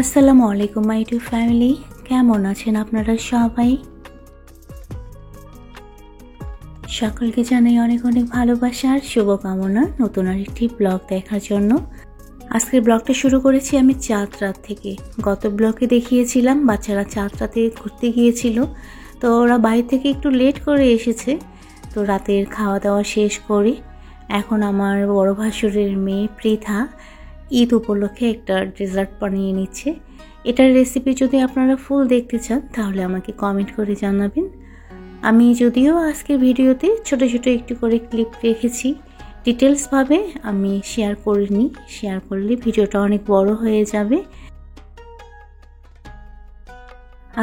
আসসালামু আলাইকুম মাই to family, কেমন আছেন আপনারা সবাই? সকলকে জানাই অনেক অনেক ভালোবাসা আর শুভকামনা নতুন আরেকটি ব্লগ দেখার জন্য। আজকের ব্লগটা শুরু করেছি আমি চাঁদ রাত থেকে। গত ব্লগে দেখিয়েছিলাম বাচ্চারা চাঁদ রাতে ঘুরতে গিয়েছিল, তো ওরা বাইরে থেকে একটু লেট করে এসেছে। তো রাতের খাওয়া দাওয়া শেষ করে এখন আমার বড় ভাসুরের মেয়ে পৃথা ঈদ উপলক্ষে একটা ডেজার্ট বানিয়ে নিচ্ছে। এটার রেসিপি যদি আপনারা ফুল দেখতে চান তাহলে আমাকে কমেন্ট করে জানাবেন। আমি যদিও আজকের ভিডিওতে ছোট ছোট একটু করে ক্লিপ রেখেছি, ডিটেলসভাবে আমি শেয়ার করিনি। শেয়ার করলে ভিডিওটা অনেক বড় হয়ে যাবে।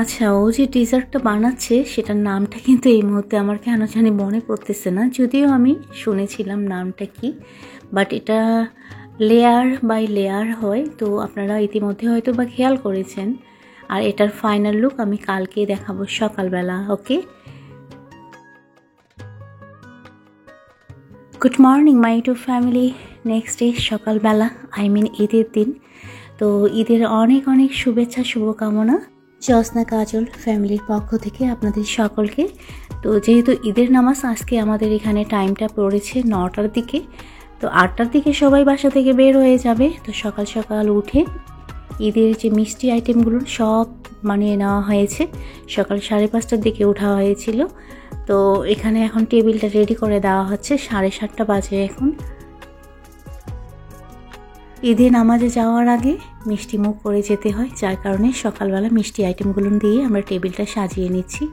আচ্ছা, ও যে ডেজার্টটা বানাচ্ছে সেটার নামটা কিন্তু এই মুহূর্তে আমার কেন জানি মনে পড়তেছে না, যদিও আমি শুনেছিলাম নামটা কি, বাট এটা লেয়ার বাই লেয়ার হয়, তো আপনারা ইতিমধ্যে হয়তো বা খেয়াল করেছেন। আর এটার ফাইনাল লুক আমি কালকে দেখাবো সকালবেলা। Okay, good morning my to family. Next day সকালবেলা, ঈদের দিন। তো ঈদের অনেক অনেক শুভেচ্ছা শুভকামনা জোৎস্না কাজল ফ্যামিলির পক্ষ থেকে আপনাদের সকলকে। তো যেহেতু ঈদের নামাজ আজকে আমাদের এখানে টাইমটা পড়েছে 9টার দিকে, তো 8টার দিকে সবাই বাসা থেকে বের হয়ে যাবে। তো সকাল সকাল উঠে ঈদের যে মিষ্টি আইটেমগুলো সব বানিয়ে নেওয়া হয়েছে। সকাল 5:30টার দিকে ওঠা হয়েছিল। তো এখানে এখন টেবিলটা রেডি করে দেওয়া হচ্ছে। 7:30 বাজে এখন। ঈদে নামাজে যাওয়ার আগে মিষ্টি মুখ করে যেতে হয়, যার কারণে সকালবেলা মিষ্টি আইটেমগুলো দিয়ে আমরা টেবিলটা সাজিয়ে নিচ্ছি।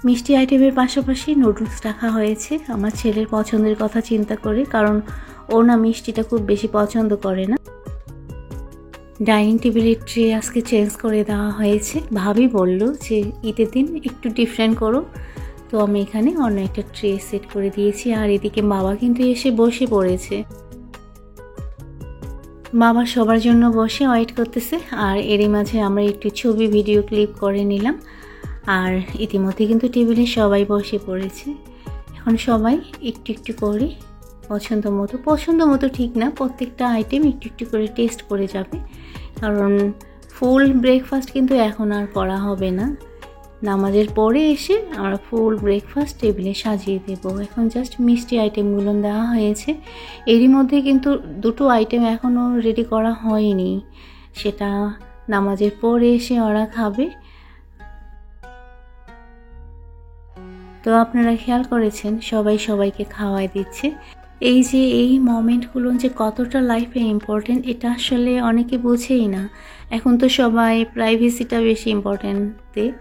মিষ্টি আইটেমের পাশাপাশি নুডলস রাখা হয়েছে আমার ছেলের পছন্দের কথা চিন্তা করে, কারণ ও না মিষ্টিটা খুব বেশি পছন্দ করে না। ডাইনিং টেবিলের ট্রে আজকে চেঞ্জ করে দেওয়া হয়েছে। ভাবি বলল যে ঈদের দিন একটু ডিফারেন্ট করো, তো আমি এখানে অন্য একটা ট্রে সেট করে দিয়েছি। আর এদিকে বাবা কিন্তু এসে বসে পড়েছে। বাবা সবার জন্য বসে ওয়েট করতেছে, আর এরই মাঝে আমরা একটু ছবি ভিডিও ক্লিপ করে নিলাম। আর ইতিমধ্যে কিন্তু টেবিলে সবাই বসে পড়েছে। এখন সবাই একটু একটু করে পছন্দ মতো ঠিক না, প্রত্যেকটা আইটেম একটু একটু করে টেস্ট করে যাবে, কারণ ফুল ব্রেকফাস্ট কিন্তু এখন আর করা হবে না। নামাজের পরে এসে আমরা ফুল ব্রেকফাস্ট টেবিলে সাজিয়ে দেব। এখন জাস্ট মিষ্টি আইটেমগুলো দেওয়া হয়েছে। এরই মধ্যে কিন্তু দুটো আইটেম এখনও রেডি করা হয়নি, সেটা নামাজের পরে এসে ওরা খাবে। তো আপনারা খেয়াল করেছেন সবাই সবাইকে খাওয়াই দিচ্ছে। এই যে এই মোমেন্টগুলো যে কতটা লাইফে ইম্পর্টেন্ট, এটা আসলে অনেকে বোঝেই না। এখন তো সবাই প্রাইভেসিটা বেশি ইম্পর্টেন্ট দেয়,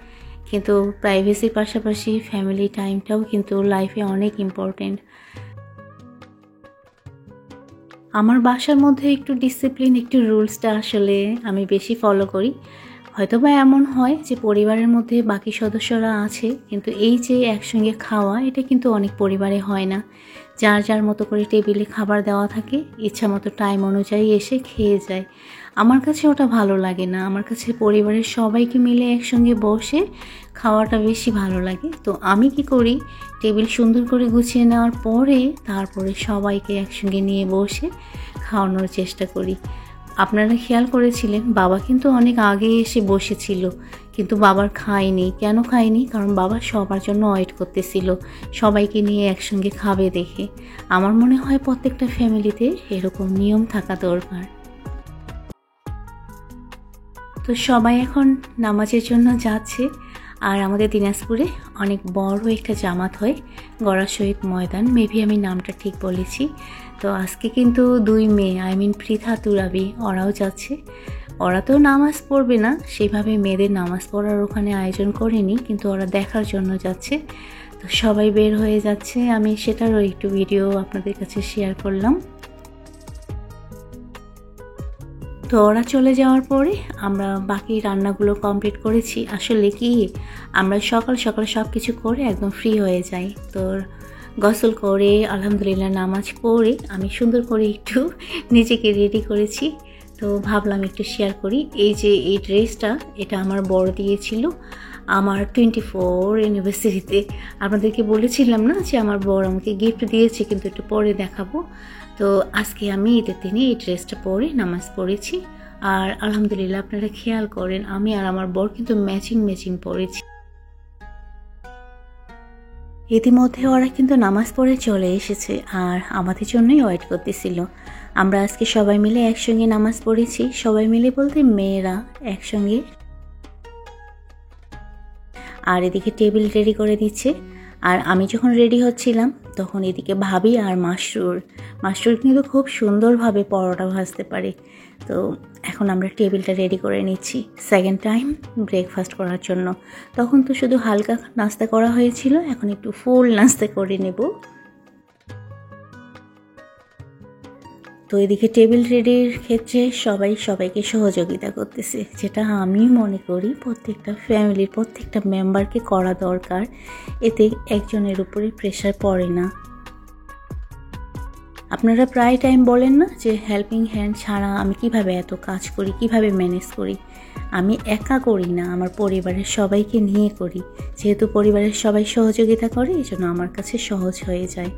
কিন্তু প্রাইভেসির পাশাপাশি ফ্যামিলি টাইমটাও কিন্তু লাইফে অনেক ইম্পর্টেন্ট। আমার বাসার মধ্যে একটু ডিসিপ্লিন, একটু রুলসটা আসলে আমি বেশি ফলো করি। হয়তো বা এমন হয় যে পরিবারের মধ্যে বাকি সদস্যরা আছে, কিন্তু এই যে একসঙ্গে খাওয়া, এটা কিন্তু অনেক পরিবারে হয় না। যার যার মতো করে টেবিলে খাবার দেওয়া থাকে, ইচ্ছা মতো টাইম অনুযায়ী এসে খেয়ে যায়। আমার কাছে ওটা ভালো লাগে না। আমার কাছে পরিবারের সবাইকে মিলে একসঙ্গে বসে খাওয়াটা বেশি ভালো লাগে। তো আমি কি করি, টেবিল সুন্দর করে গুছিয়ে নেওয়ার পরে তারপরে সবাইকে একসঙ্গে নিয়ে বসে খাওয়ানোর চেষ্টা করি। আপনারা খেয়াল করেছিলেন বাবা কিন্তু অনেক আগে এসে বসেছিল, কিন্তু বাবার খায়নি। কেন খায়নি? কারণ বাবা সবার জন্য ওয়েট করতেছিল, সবাইকে নিয়ে একসঙ্গে খাবে দেখে। আমার মনে হয় প্রত্যেকটা ফ্যামিলিতে এরকম নিয়ম থাকা দরকার। তো সবাই এখন নামাজের জন্য যাচ্ছে। আর আমাদের দিনাজপুরে অনেক বড় একটা জামাত হয়, গড়া শহীদ ময়দান, মেবি আমি নামটা ঠিক বলেছি। তো আজকে কিন্তু 2 মেয়ে পৃথা তুরাবি ওরাও যাচ্ছে। ওরা তো নামাজ পড়বে না, সেভাবে মেয়েদের নামাজ পড়ার ওখানে আয়োজন করেনি, কিন্তু ওরা দেখার জন্য যাচ্ছে। তো সবাই বের হয়ে যাচ্ছে, আমি সেটারও একটু ভিডিও আপনাদের কাছে শেয়ার করলাম। তো ওরা চলে যাওয়ার পরে আমরা বাকি রান্নাগুলো কমপ্লিট করেছি। আসলে কি, আমরা সকাল সকাল সব কিছু করে একদম ফ্রি হয়ে যাই। তো গোসল করে আলহামদুলিল্লাহ নামাজ পড়ে আমি সুন্দর করে একটু নিজেকে রেডি করেছি। তো ভাবলাম একটু শেয়ার করি। এই যে এই ড্রেসটা, এটা আমার বড় দিয়েছিল আমার 24 অ্যানিভার্সারিতে। আপনাদেরকে বলেছিলাম না যে আমার বড় আমাকে গিফট দিয়েছে, কিন্তু একটু পরে দেখাবো। তো আজকে আমি ঈদের দিনে এই ড্রেসটা পরে নামাজ পড়েছি। আর আলহামদুলিল্লাহ আপনারা খেয়াল করেন আমি আর আমার বর কিন্তু ম্যাচিং পড়েছি। ইতিমধ্যে ওরা কিন্তু নামাজ পড়ে চলে এসেছে আর আমাদের জন্যই ওয়েট করতেছিল। আমরা আজকে সবাই মিলে একসঙ্গে নামাজ পড়েছি, সবাই মিলে বলতে মেয়েরা একসঙ্গে। আর এদিকে টেবিল রেডি করে দিচ্ছে। আর আমি যখন রেডি হচ্ছিলাম তখন এদিকে ভাবি আর মাসরুর কিন্তু খুব সুন্দরভাবে পরোটা ভাজতে পারে। তো এখন আমরা টেবিলটা রেডি করে নিচ্ছি সেকেন্ড টাইম ব্রেকফাস্ট করার জন্য। তখন তো শুধু হালকা নাস্তা করা হয়েছিল, এখন একটু ফুল নাস্তা করে নেব। তো এদিকে টেবিল রেডির ক্ষেত্রে সবাইকে সহযোগিতা করতেছে, যেটা আমি মনে করি প্রত্যেকটা ফ্যামিলির প্রত্যেকটা মেম্বারকে করা দরকার। এতে একজনের উপরে প্রেশার পড়ে না। আপনারা প্রায় টাইম বলেন না যে হেল্পিং হ্যান্ড ছাড়া আমি কিভাবে এত কাজ করি, কিভাবে ম্যানেজ করি। আমি একা করি না, আমার পরিবারের সবাইকে নিয়ে করি। যেহেতু পরিবারের সবাই সহযোগিতা করে, এই জন্য আমার কাছে সহজ হয়ে যায়।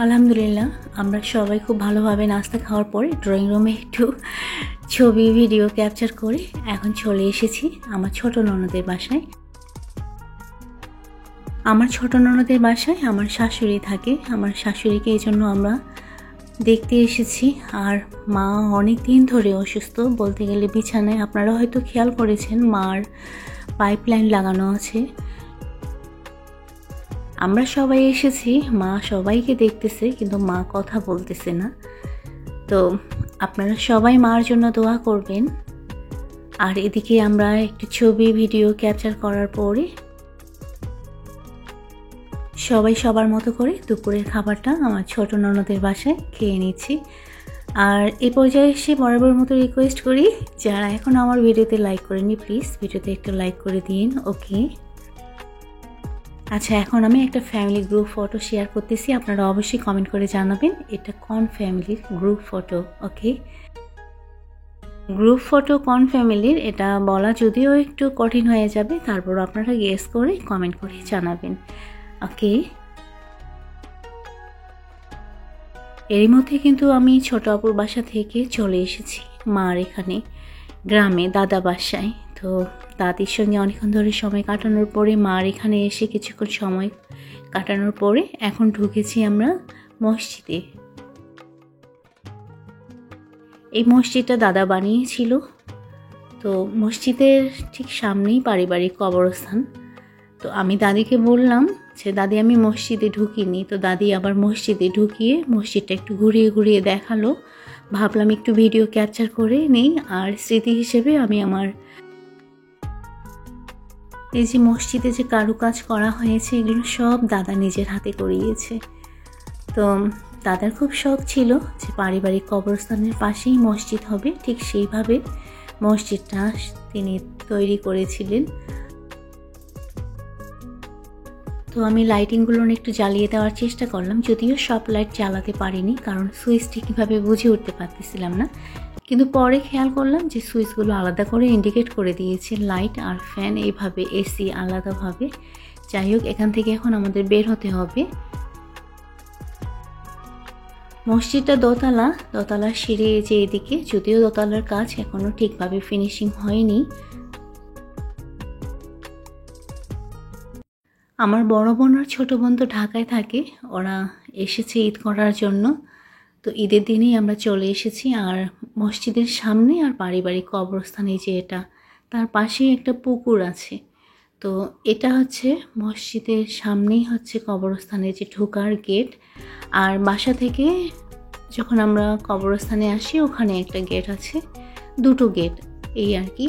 আলহামদুলিল্লাহ আমরা সবাই খুব ভালোভাবে নাস্তা খাওয়ার পরে ড্রয়িং রুমে একটু ছবি ভিডিও ক্যাপচার করে এখন চলে এসেছি আমার ছোট ননদের বাসায়। আমার ছোট ননদের বাসায় আমার শাশুড়ি থাকে, আমার শাশুড়িকে এই জন্য আমরা দেখতে এসেছি। আর মা অনেক দিন ধরে অসুস্থ, বলতে গেলে বিছানায়। আপনারা হয়তো খেয়াল করেছেন মার পাইপলাইন লাগানো আছে। আমরা সবাই এসেছি, মা সবাইকে দেখতেছে কিন্তু মা কথা বলতেছে না। তো আপনারা সবাই মার জন্য দোয়া করবেন। আর এদিকে আমরা একটু ছবি ভিডিও ক্যাপচার করার পরে সবাই সবার মতো করে দুপুরের খাবারটা আমার ছোট ননদের বাসায় খেয়ে নিচ্ছি। আর এই পর্যায়ে এসে বরাবর মতো রিকোয়েস্ট করি, যারা এখন আমার ভিডিওতে লাইক করেনি প্লিজ ভিডিওতে একটু লাইক করে দিন। ওকে, আচ্ছা এখন আমি একটা ফ্যামিলি গ্রুপ ফটো শেয়ার করতেছি, আপনারা অবশ্যই কমেন্ট করে জানাবেন এটা কোন ফ্যামিলির গ্রুপ ফটো। ওকে, গ্রুপ ফটো কোন ফ্যামিলির এটা বলা যদিও একটু কঠিন হয়ে যাবে, তারপর আপনারা গেস করে কমেন্ট করে জানাবেন। ওকে, এরই মধ্যে কিন্তু আমি ছোট আপুর বাসা থেকে চলে এসেছি মার এখানে গ্রামে দাদা বাসায়। তো দাদির সঙ্গে অনেকক্ষণ ধরে সময় কাটানোর পরে মার এখানে এসে কিছুক্ষণ সময় কাটানোর পরে এখন ঢুকেছি আমরা মসজিদে। এই মসজিদটা দাদা বানিয়েছিল। তো মসজিদের ঠিক সামনেই পারিবারিক কবরস্থান। তো আমি দাদিকে বললাম যে দাদি আমি মসজিদে ঢুকিনি। তো দাদি আবার মসজিদে ঢুকিয়ে মসজিদটা একটু ঘুরিয়ে দেখালো। ভাবলাম একটু ভিডিও ক্যাপচার করে নেই, আর স্মৃতি হিসেবে আমি আমার এই যে মসজিদে যে কারুকাজ করা হয়েছে এগুলো সব দাদা নিজের হাতে করিয়েছে। তো দাদার খুব শখ ছিল যে পারিবারিক কবরস্থানের পাশেই মসজিদ হবে, ঠিক সেইভাবে মসজিদটা তিনি তৈরি করেছিলেন। তো আমি লাইটিংগুলো একটু জ্বালিয়ে দেওয়ার চেষ্টা করলাম, যদিও সব লাইট জ্বালাতে পারিনি কারণ সুইচটি কীভাবে বুঝে উঠতে পারতেছিলাম না। কিন্তু পরে খেয়াল করলাম যে সুইচগুলো আলাদা করে ইন্ডিকেট করে দিয়েছে, লাইট আর ফ্যান এইভাবে, এসি আলাদাভাবে। যাই হোক, এখান থেকে এখন আমাদের বের হতে হবে। মসজিদটা দোতলা সিঁড়ি যে এদিকে, যদিও দোতলার কাজ এখনও ঠিকভাবে ফিনিশিং হয়নি। আমার বড় বোন আর ছোটো বোন তো ঢাকায় থাকে, ওরা এসেছে ঈদ করার জন্য। তো ঈদের দিনেই আমরা চলে এসেছি। আর মসজিদের সামনে আর পারিবারিক কবরস্থানে যে এটা, তার পাশেই একটা পুকুর আছে। তো এটা হচ্ছে মসজিদের সামনেই হচ্ছে কবরস্থানের যে ঢোকার গেট। আর বাসা থেকে যখন আমরা কবরস্থানে আসি ওখানে একটা গেট আছে, দুটো গেট এই আর কি।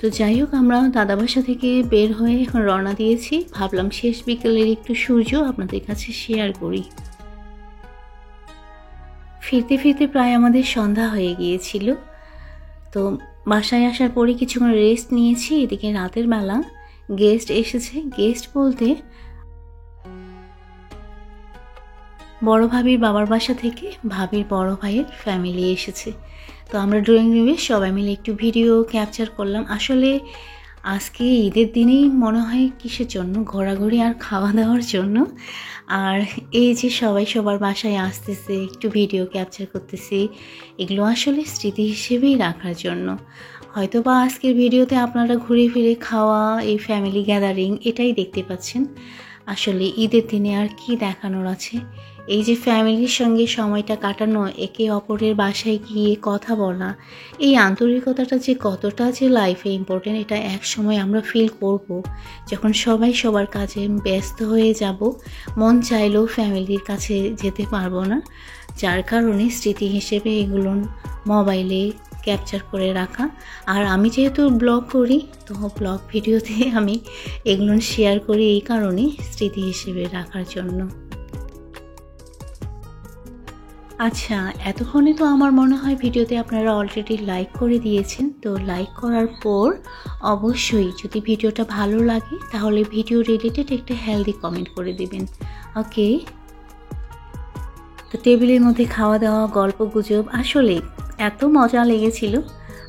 তো যাই হোক, আমরা দাদা বাসা থেকে বের হয়ে এখন রওনা দিয়েছি। ভাবলাম শেষ বিকেলের একটু সূর্য আপনাদের কাছে শেয়ার করি। ফিরতে ফিরতে প্রায় আমাদের সন্ধ্যা হয়ে গিয়েছিল। তো বাসায় আসার পরে কিছুক্ষণ রেস্ট নিয়েছি। এদিকে রাতের বেলা গেস্ট এসেছে। গেস্ট বলতে বড় ভাবির বাবার বাসা থেকে ভাবির বড় ভাইয়ের ফ্যামিলি এসেছে। তো আমরা ড্রয়িং রুমে সবাই মিলে একটু ভিডিও ক্যাপচার করলাম। আসলে আজকে ঈদের দিনেই মনে হয় কিসের জন্য, ঘোরাঘুরি আর খাওয়া দাওয়ার জন্য। আর এই যে সবাই সবার বাসায় আসতেছে, একটু ভিডিও ক্যাপচার করতেছি, এগুলো আসলে স্মৃতি হিসেবেই রাখার জন্য। হয়তো বা আজকের ভিডিওতে আপনারা ঘুরে ফিরে খাওয়া, এই ফ্যামিলি গ্যাদারিং এটাই দেখতে পাচ্ছেন। আসলে ঈদের দিনে আর কি দেখানোর আছে? এই যে ফ্যামিলির সঙ্গে সময়টা কাটানো, একে অপরের বাসায় গিয়ে কথা বলা, এই আন্তরিকতাটা যে কতটা যে লাইফে ইম্পর্টেন্ট, এটা এক সময় আমরা ফিল করব যখন সবাই সবার কাজে ব্যস্ত হয়ে যাব। মন চাইলেও ফ্যামিলির কাছে যেতে পারবো না, যার কারণে স্মৃতি হিসেবে এগুলো মোবাইলে ক্যাপচার করে রাখা। আর আমি যেহেতু ব্লগ করি, তো ব্লগ ভিডিওতে আমি এগুলো শেয়ার করি এই কারণে, স্মৃতি হিসেবে রাখার জন্য। আচ্ছা, এতক্ষণে তো আমার মনে হয় ভিডিওতে আপনারা অলরেডি লাইক করে দিয়েছেন। তো লাইক করার পর অবশ্যই যদি ভিডিওটা ভালো লাগে তাহলে ভিডিও রিলেটেড একটা হেলদি কমেন্ট করে দিবেন। ওকে, তো টেবিলের মধ্যে খাওয়া দাওয়া, গল্প গুজব, আসলে এত মজা লেগেছিল।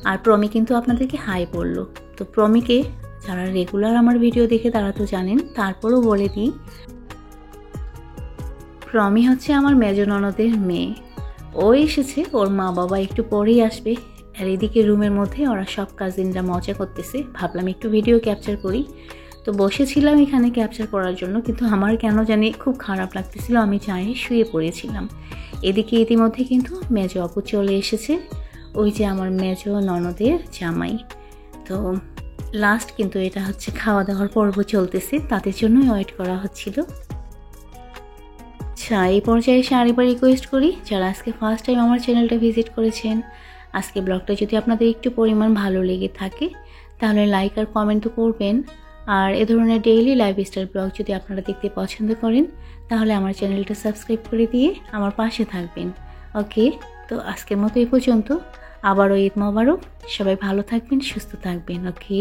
আর প্রমি কিন্তু আপনাদেরকে হাই বলল। তো প্রমিকে যারা রেগুলার আমার ভিডিও দেখে তারা তো জানেন, তারপরও বলে দিই, প্রমি হচ্ছে আমার মেজ ননদের মেয়ে। ও এসেছে, ওর মা বাবা একটু পরেই আসবে। আর এদিকে রুমের মধ্যে ওরা সব কাজিনরা মজা করতেছে। ভাবলাম একটু ভিডিও ক্যাপচার করি, তো বসেছিলাম এখানে ক্যাপচার করার জন্য, কিন্তু আমার কেন জানি খুব খারাপ লাগতেছিল, আমি চায়ে শুয়ে পড়েছিলাম। এদিকে ইতিমধ্যে কিন্তু মেজ আপু চলে এসেছে, ওই যে আমার মেজ ননদের জামাই। তো লাস্ট কিন্তু এটা হচ্ছে খাওয়া দাওয়ার পর্ব চলতেছে, তাদের জন্যই ওয়েট করা হচ্ছিল। আচ্ছা, এই পর্যায়ে এসে আরেকবার রিকোয়েস্ট করি, যারা আজকে ফার্স্ট টাইম আমার চ্যানেলটা ভিজিট করেছেন, আজকে ব্লগটা যদি আপনাদের একটু পরিমাণ ভালো লেগে থাকে তাহলে লাইক আর কমেন্ট তো করবেন। আর এ ধরনের ডেইলি লাইফস্টাইল ব্লগ যদি আপনারা দেখতে পছন্দ করেন তাহলে আমার চ্যানেলটা সাবস্ক্রাইব করে দিয়ে আমার পাশে থাকবেন। ওকে, তো আজকের মতো এই পর্যন্ত। আবারও ঈদ মোবারক, সবাই ভালো থাকবেন, সুস্থ থাকবেন। ওকে।